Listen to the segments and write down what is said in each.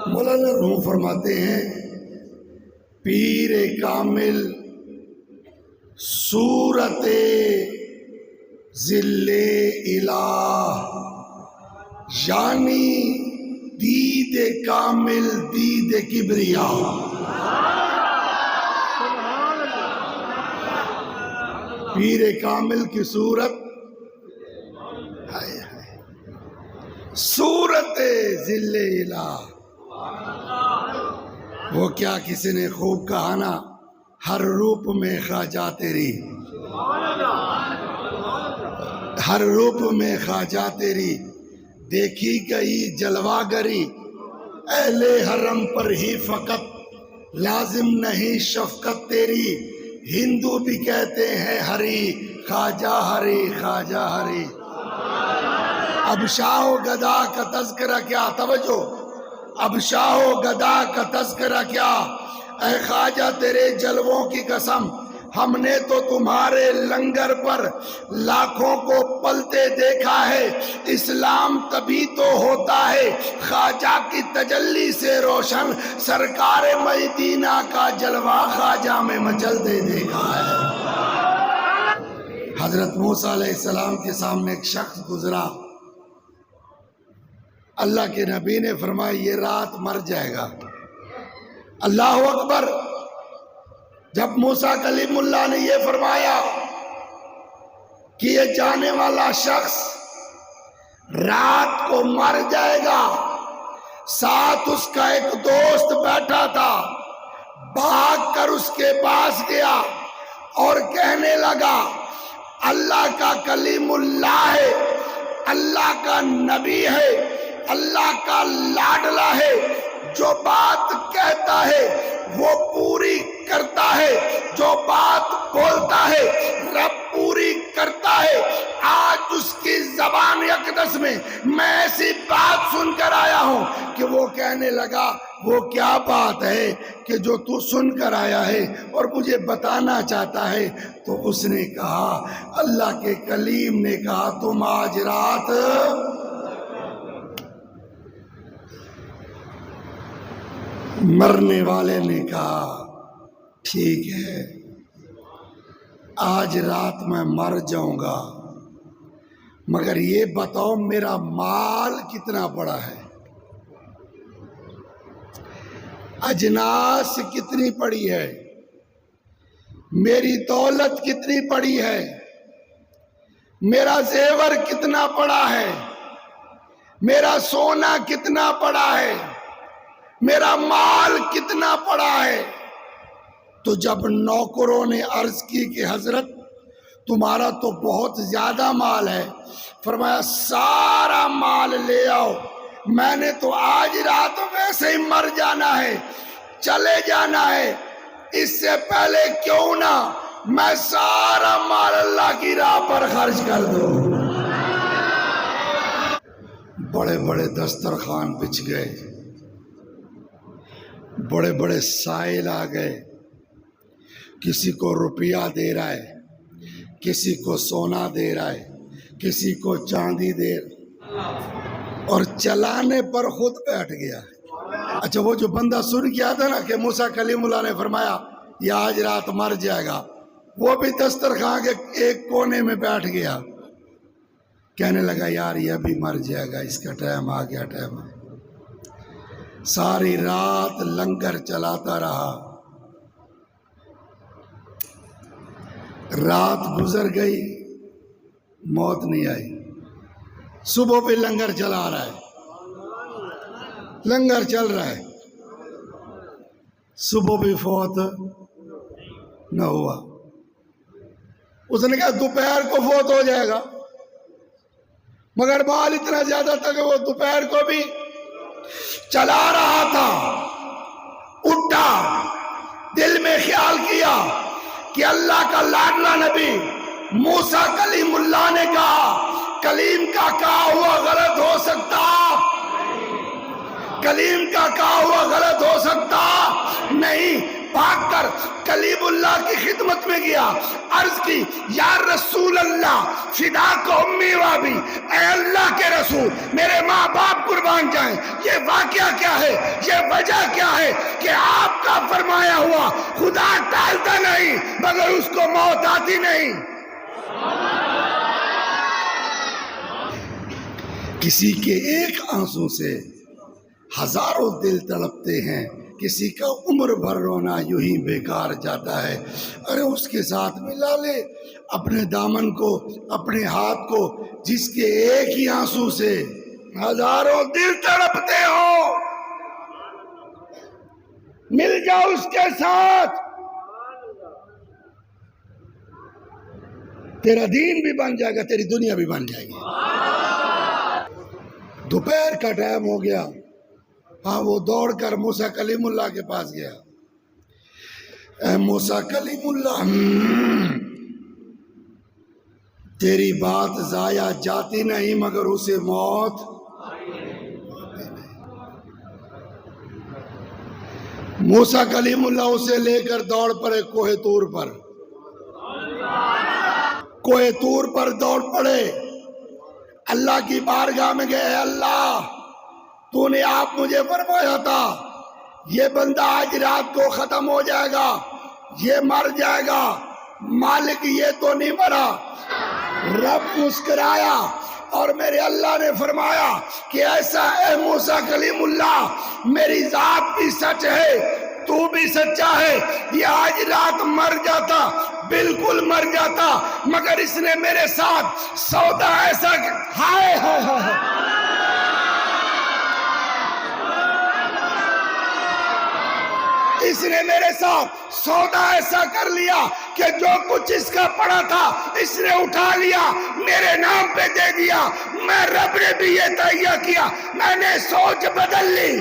مولانا روم فرماتے ہیں پیر کامل صورت ذل الہ، یعنی دید کامل دید کبریا۔ پیر کامل کی صورت صورت ذل الہ، وہ کیا کسی نے خوب کہا نا، ہر روپ میں خواجہ تیری، ہر روپ میں خواجہ تیری، دیکھی گئی جلوہ گری، اہل حرم پر ہی فقط لازم نہیں شفقت تیری، ہندو بھی کہتے ہیں ہری خواجہ ہری خواجہ ہری۔ اب شاہ و گدا کا تذکرہ کیا، توجہ، اب شاہ و گدا کا تذکرہ کیا، اے خواجہ تیرے جلووں کی قسم، ہم نے تو تمہارے لنگر پر لاکھوں کو پلتے دیکھا ہے، اسلام تبھی تو ہوتا ہے خواجہ کی تجلی سے روشن، سرکار مدینہ کا جلوہ خواجہ میں مچلتے دیکھا ہے۔ حضرت موسیٰ علیہ السلام کے سامنے ایک شخص گزرا، اللہ کے نبی نے فرمایا یہ رات مر جائے گا۔ اللہ اکبر! جب موسیٰ کلیم اللہ نے یہ فرمایا کہ یہ جانے والا شخص رات کو مر جائے گا، ساتھ اس کا ایک دوست بیٹھا تھا، بھاگ کر اس کے پاس گیا اور کہنے لگا اللہ کا کلیم اللہ ہے، اللہ کا نبی ہے، اللہ کا لاڈلا ہے، جو بات کہتا ہے وہ پوری کرتا ہے، جو بات بولتا ہے رب پوری کرتا ہے۔ آج اس کی زبان اقدس میں میں ایسی بات سن کر آیا ہوں کہ وہ کہنے لگا وہ کیا بات ہے کہ جو تو سن کر آیا ہے اور مجھے بتانا چاہتا ہے؟ تو اس نے کہا اللہ کے کلیم نے کہا تم آج رات، مرنے والے نے کہا ٹھیک ہے آج رات میں مر جاؤں گا، مگر یہ بتاؤ میرا مال کتنا پڑا ہے، اجناس کتنی پڑی ہے، میری دولت کتنی پڑی ہے، میرا زیور کتنا پڑا ہے، میرا سونا کتنا پڑا ہے، میرا مال کتنا پڑا ہے۔ تو جب نوکروں نے عرض کی کہ حضرت تمہارا تو بہت زیادہ مال ہے، فرمایا سارا مال لے آؤ، میں نے تو آج رات ویسے ہی مر جانا ہے، چلے جانا ہے، اس سے پہلے کیوں نہ میں سارا مال اللہ کی راہ پر خرچ کر دوں۔ بڑے بڑے دسترخوان بچھ گئے، بڑے بڑے سائل آ گئے، کسی کو روپیہ دے رہا ہے، کسی کو سونا دے رہا ہے، کسی کو چاندی دے رہا، اور چلانے پر خود بیٹھ گیا۔ اچھا وہ جو بندہ سن کیا تھا نا کہ موسیٰ کلیم اللہ نے فرمایا یہ آج رات مر جائے گا، وہ بھی دسترخوان کے ایک کونے میں بیٹھ گیا، کہنے لگا یار یہ بھی مر جائے گا، اس کا ٹائم آ گیا، ٹائم آ گیا۔ ساری رات لنگر چلاتا رہا، رات گزر گئی، موت نہیں آئی، صبح پہ لنگر چلا رہا ہے، لنگر چل رہا ہے، صبح بھی فوت نہ ہوا۔ اس نے کہا دوپہر کو فوت ہو جائے گا، مگر مال اتنا زیادہ تھا کہ وہ دوپہر کو بھی چلا رہا تھا۔ اٹھا، دل میں خیال کیا کہ اللہ کا لاڈلا نبی موسیٰ کلیم اللہ نے کہا کلیم کا کہا ہوا غلط ہو سکتا، کلیم کا کہا ہوا غلط ہو سکتا نہیں، بھاگ کر کلیم اللہ کی خدمت میں گیا، عرض کی یا رسول اللہ فداک امی و ابی، اے اللہ کے رسول میرے ماں باپ قربان جائیں، یہ واقعہ کیا ہے، یہ وجہ کیا ہے کہ آپ کا فرمایا ہوا خدا ٹالتا نہیں مگر اس کو موت آتی نہیں۔ کسی کے ایک آنسو سے ہزاروں دل تڑپتے ہیں، کسی کا عمر بھر رونا یوں ہی بیکار جاتا ہے۔ ارے اس کے ساتھ ملا لے اپنے دامن کو، اپنے ہاتھ کو، جس کے ایک ہی آنسو سے ہزاروں دل تڑپتے ہو، مل جاؤ اس کے ساتھ، تیرا دین بھی بن جائے گا، تیری دنیا بھی بن جائے گی۔ دوپہر کا ٹائم ہو گیا، ہاں وہ دوڑ کر موسیٰ کلیم اللہ کے پاس گیا۔ اے موسیٰ کلیم اللہ، تیری بات ضائع جاتی نہیں مگر اسے موت موسیٰ کلیم اللہ اسے لے کر دوڑ پڑے کوہ طور پر، کوہ طور پر دوڑ پڑے، اللہ کی بارگاہ میں گئے، اے اللہ تو نے آپ مجھے فرمایا تھا یہ بندہ آج رات کو ختم ہو جائے گا، یہ مر جائے گا، مالک یہ تو نہیں مرا۔ رب مسکرایا اور میرے اللہ نے فرمایا کہ ایسا اے موسیٰ کلیم اللہ میری ذات بھی سچ ہے تو بھی سچا ہے، یہ آج رات مر جاتا، بالکل مر جاتا، مگر اس نے میرے ساتھ سودا ایسا ہائے ہائے ہائے، اس نے میرے ساتھ سودا ایسا کر لیا کہ جو کچھ اس کا پڑا تھا اس نے اٹھا لیا، میرے نام پہ دے دیا۔ میں رب نے بھی یہ تہیہ کیا، میں نے سوچ بدل لی،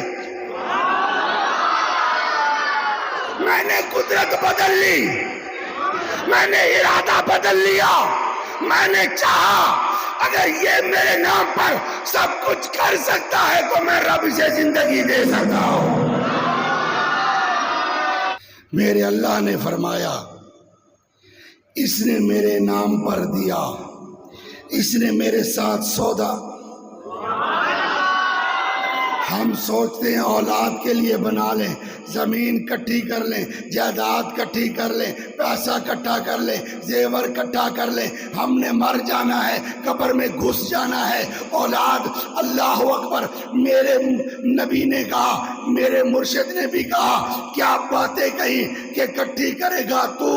میں نے قدرت بدل لی، میں نے ارادہ بدل لیا، میں نے چاہا اگر یہ میرے نام پر سب کچھ کر سکتا ہے تو میں رب سے زندگی دے سکتا ہوں۔ میرے اللہ نے فرمایا اس نے میرے نام پر دیا، اس نے میرے ساتھ سودا۔ ہم سوچتے ہیں اولاد کے لیے بنا لیں، زمین کٹھی کر لیں، جائیداد کٹھی کر لیں، پیسہ کٹھا کر لیں، زیور کٹھا کر لیں، ہم نے مر جانا ہے، قبر میں گھس جانا ہے، اولاد اللہ اکبر۔ میرے نبی نے کہا، میرے مرشد نے بھی کہا، کیا باتیں کہی کہ کٹھی کرے گا تو،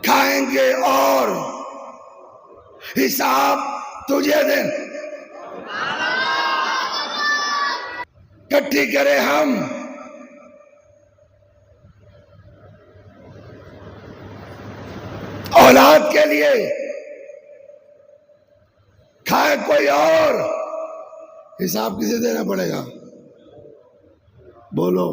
کھائیں گے اور حساب تجھے دیں، کٹھی کرے ہم، اولاد کے لیے، کھائے کوئی اور، حساب کسے دینا پڑے گا؟ بولو۔